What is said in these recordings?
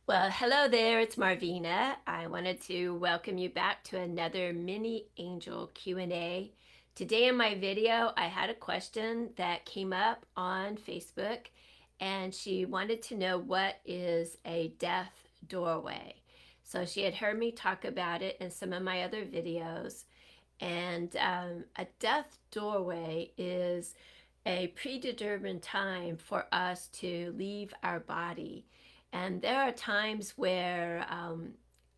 Well, hello there, it's Marvina. I wanted to welcome you back to another Mini Angel Q&A. Today in my video, I had a question that came up on Facebook, and she wanted to know what is a death doorway. So she had heard me talk about it in some of my other videos, and a death doorway is a predetermined time for us to leave our body. And there are times where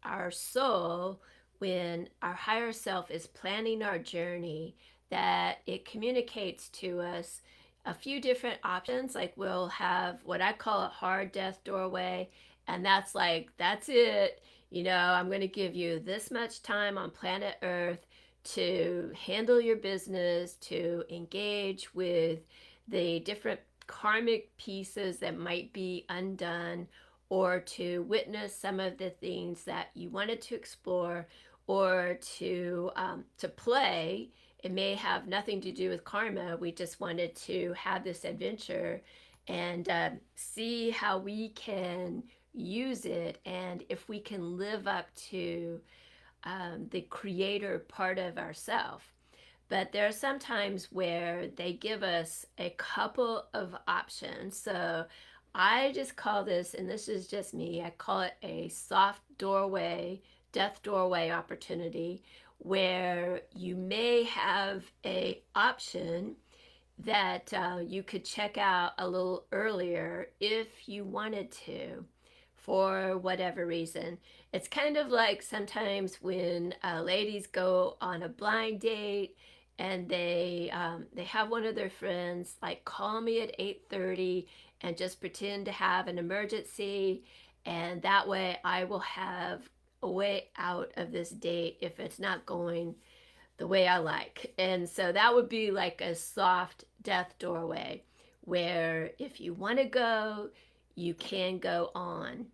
our soul, when our higher self is planning our journey, that it communicates to us a few different options. Like we'll have what I call a hard death doorway, and that's like, that's it. I'm going to give you this much time on planet Earth to handle your business, to engage with the different karmic pieces that might be undone, or to witness some of the things that you wanted to explore, or to play. It may have nothing to do with karma. We just wanted to have this adventure and see how we can use it, and if we can live up to the creator part of ourself. But there are some times where they give us a couple of options. So I just call this, and this is just me, I call it a soft doorway, death doorway opportunity, where you may have a option that you could check out a little earlier if you wanted to, for whatever reason. It's kind of like sometimes when ladies go on a blind date and they have one of their friends like call me at 8:30 and just pretend to have an emergency, and that way I will have a way out of this date if it's not going the way I like. And so that would be like a soft death doorway where if you want to go, you can go on.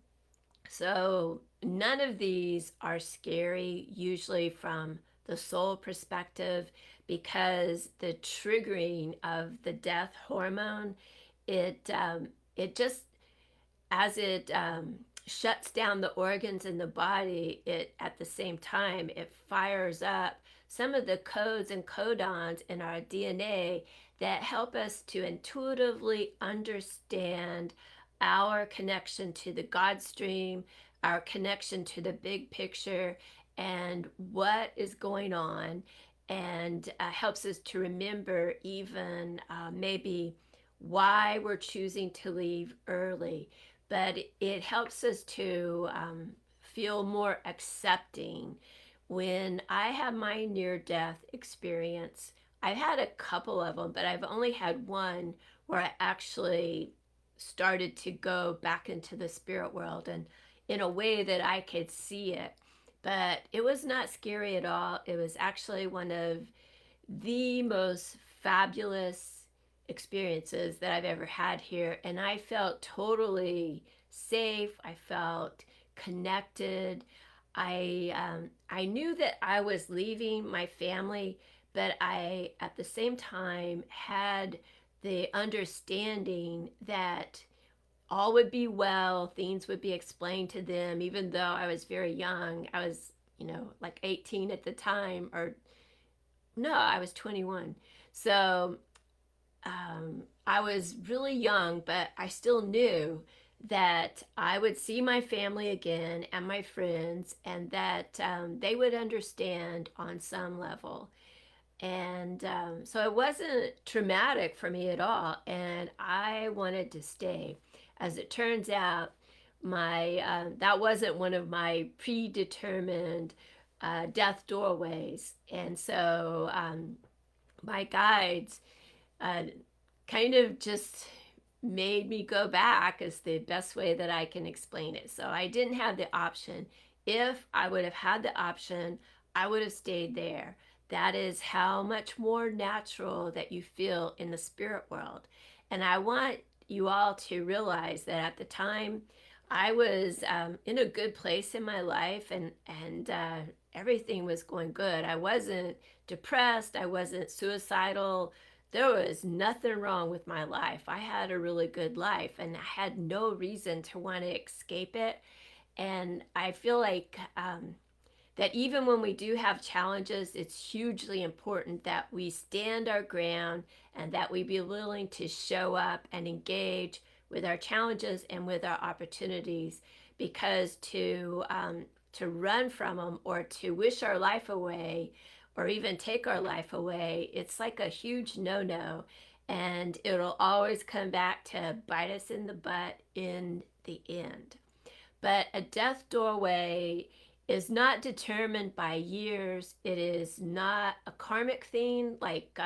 So none of these are scary, usually from the soul perspective, because the triggering of the death hormone, it just, as it shuts down the organs in the body, it at the same time it fires up some of the codes and codons in our DNA that help us to intuitively understand our connection to the God stream, our connection to the big picture, and what is going on, and helps us to remember even maybe why we're choosing to leave early. But it helps us to feel more accepting. When I had my near death experience, I've had a couple of them, but I've only had one where I actually started to go back into the spirit world and in a way that I could see it. But it was not scary at all. It was actually one of the most fabulous experiences that I've ever had here. And I felt totally safe. I felt connected. I knew that I was leaving my family, but I, at the same time, had the understanding that all would be well, things would be explained to them, even though I was very young. I was, like 18 at the time, or no, I was 21. So I was really young, but I still knew that I would see my family again and my friends, and that they would understand on some level. And so it wasn't traumatic for me at all, and I wanted to stay. As it turns out, my that wasn't one of my predetermined death doorways, and so my guides uh, kind of just made me go back is the best way that I can explain it. So I didn't have the option. If I would have had the option, I would have stayed there. That is how much more natural that you feel in the spirit world. And I want you all to realize that at the time I was in a good place in my life, and everything was going good. I wasn't depressed. I wasn't suicidal. there was nothing wrong with my life. I had a really good life and I had no reason to want to escape it. And I feel like that even when we do have challenges, it's hugely important that we stand our ground and that we be willing to show up and engage with our challenges and with our opportunities. Because to run from them or to wish our life away or even take our life away, it's like a huge no-no, and it'll always come back to bite us in the butt in the end. But a death doorway is not determined by years. It is not a karmic thing, like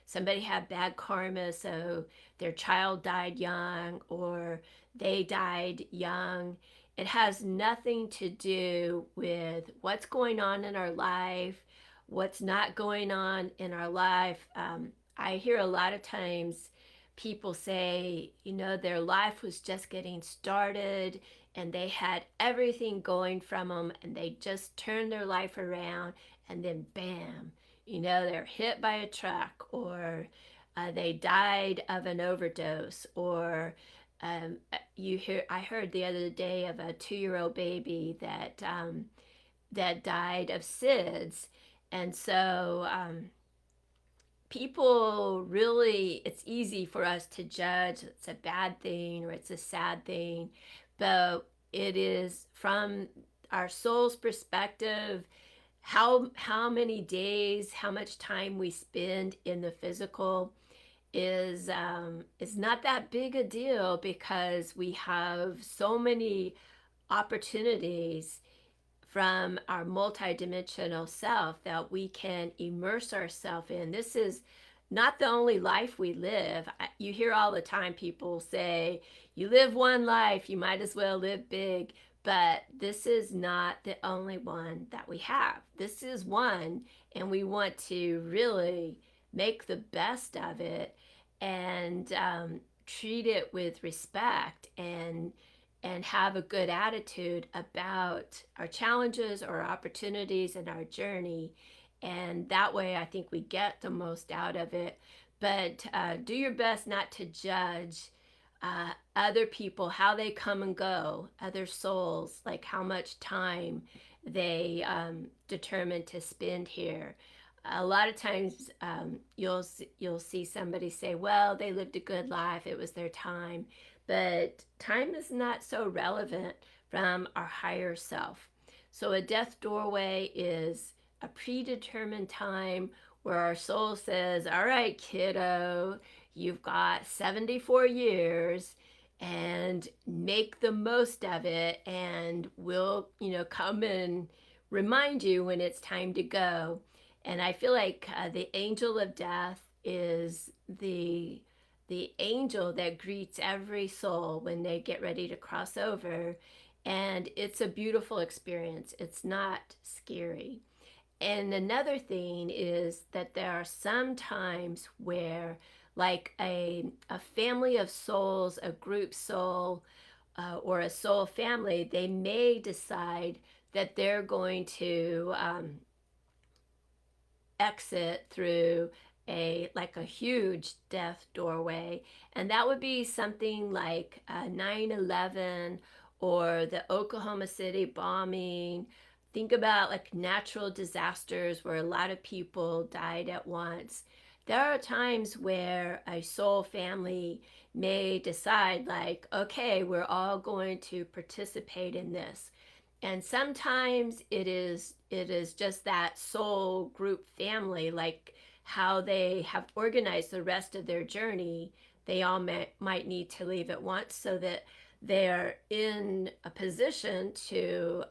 somebody had bad karma, so their child died young or they died young. It has nothing to do with what's going on in our life, what's not going on in our life. I hear a lot of times people say, their life was just getting started and they had everything going from them and they just turned their life around, and then bam, they're hit by a truck, or they died of an overdose, or I heard the other day of a 2-year-old baby that died of SIDS. And so people really, it's easy for us to judge it's a bad thing or it's a sad thing, but it is from our soul's perspective. How many days, how much time we spend in the physical is not that big a deal, because we have so many opportunities from our multidimensional self that we can immerse ourselves in. This is not the only life we live. You hear all the time people say, you live one life, you might as well live big. But this is not the only one that we have. This is one, and we want to really make the best of it and treat it with respect and have a good attitude about our challenges or opportunities and our journey. And that way, I think we get the most out of it. But do your best not to judge other people, how they come and go, other souls, like how much time they determine to spend here. A lot of times you'll see somebody say, well, they lived a good life, it was their time. But time is not so relevant from our higher self. So a death doorway is a predetermined time where our soul says, all right, kiddo, you've got 74 years and make the most of it, and we'll, come and remind you when it's time to go. And I feel like the angel of death is the angel that greets every soul when they get ready to cross over. And it's a beautiful experience. It's not scary. And another thing is that there are some times where, like a family of souls, a group soul, or a soul family, they may decide that they're going to exit through a huge death doorway, and that would be something like 9/11 or the Oklahoma City bombing. Think about like natural disasters where a lot of people died at once. There are times where a soul family may decide, like, okay, we're all going to participate in this. And sometimes it is just that soul group family, like how they have organized the rest of their journey. They all might need to leave at once so that they're in a position to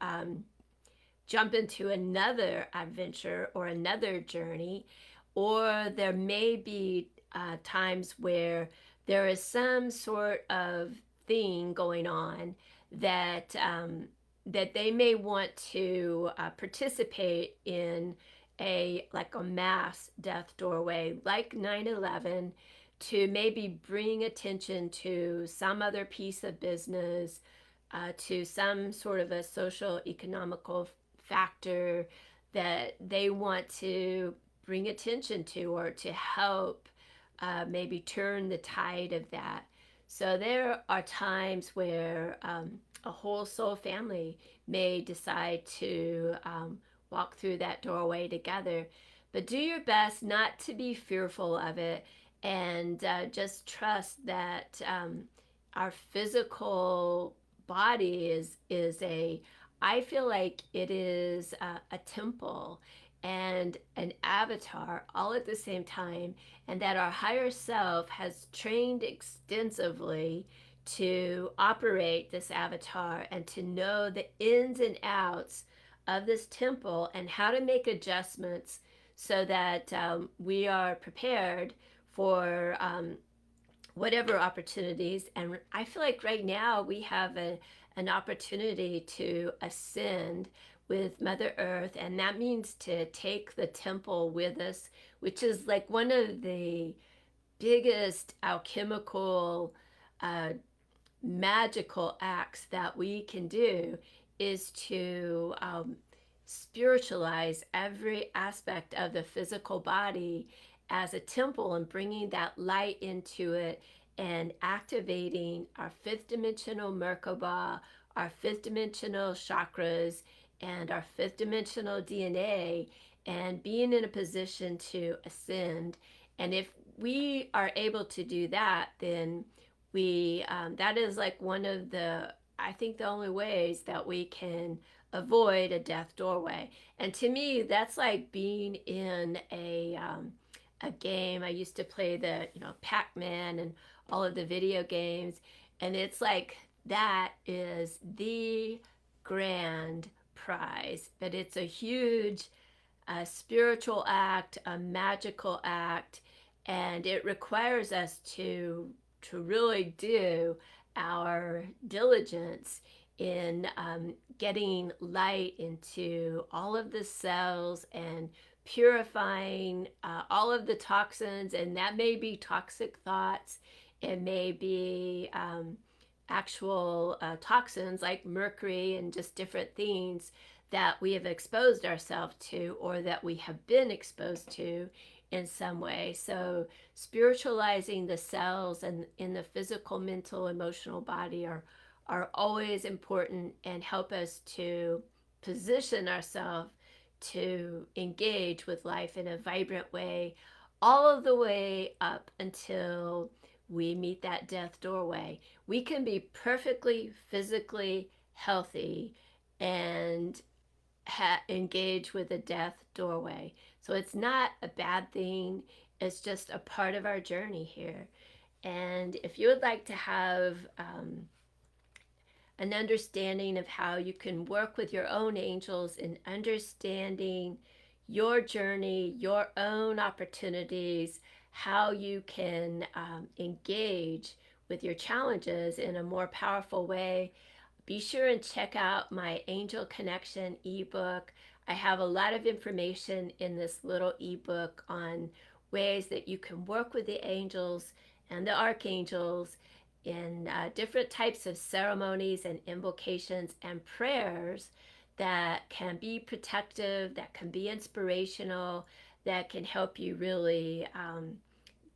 jump into another adventure or another journey. Or there may be times where there is some sort of thing going on that that they may want to participate in a mass death doorway like 9/11, to maybe bring attention to some other piece of business, to some sort of a social economical factor that they want to bring attention to, or to help maybe turn the tide of that. So there are times where a whole soul family may decide to walk through that doorway together. But do your best not to be fearful of it, and just trust that our physical body is a, I feel like it is a temple and an avatar all at the same time, and that our higher self has trained extensively to operate this avatar and to know the ins and outs of this temple and how to make adjustments so that we are prepared for whatever opportunities. And I feel like right now we have an opportunity to ascend with Mother Earth, and that means to take the temple with us, which is like one of the biggest alchemical, uh, magical acts that we can do is to spiritualize every aspect of the physical body as a temple and bringing that light into it and activating our fifth dimensional Merkaba, our fifth dimensional chakras, and our fifth dimensional DNA, and being in a position to ascend. And if we are able to do that, then we that is like one of the, I think, the only ways that we can avoid a death doorway. And to me, that's like being in a game. I used to play the, Pac-Man and all of the video games, and it's like that is the grand prize. But it's a huge spiritual act, a magical act, and it requires us to really do our diligence in getting light into all of the cells and purifying all of the toxins. And that may be toxic thoughts, it may be actual toxins like mercury and just different things that we have exposed ourselves to or that we have been exposed to in some way. So spiritualizing the cells and in the physical, mental, emotional body are always important and help us to position ourselves to engage with life in a vibrant way, all of the way up until we meet that death doorway. We can be perfectly physically healthy and engage with a death doorway. So it's not a bad thing, it's just a part of our journey here. And if you would like to have an understanding of how you can work with your own angels in understanding your journey, your own opportunities, how you can engage with your challenges in a more powerful way, be sure and check out my Angel Connection ebook. I have a lot of information in this little ebook on ways that you can work with the angels and the archangels in different types of ceremonies and invocations and prayers that can be protective, that can be inspirational, that can help you really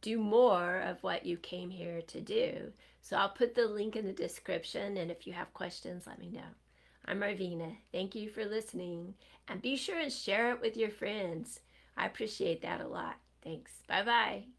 do more of what you came here to do. So I'll put the link in the description, and if you have questions, let me know. I'm Marvina. Thank you for listening, and be sure and share it with your friends. I appreciate that a lot. Thanks. Bye-bye.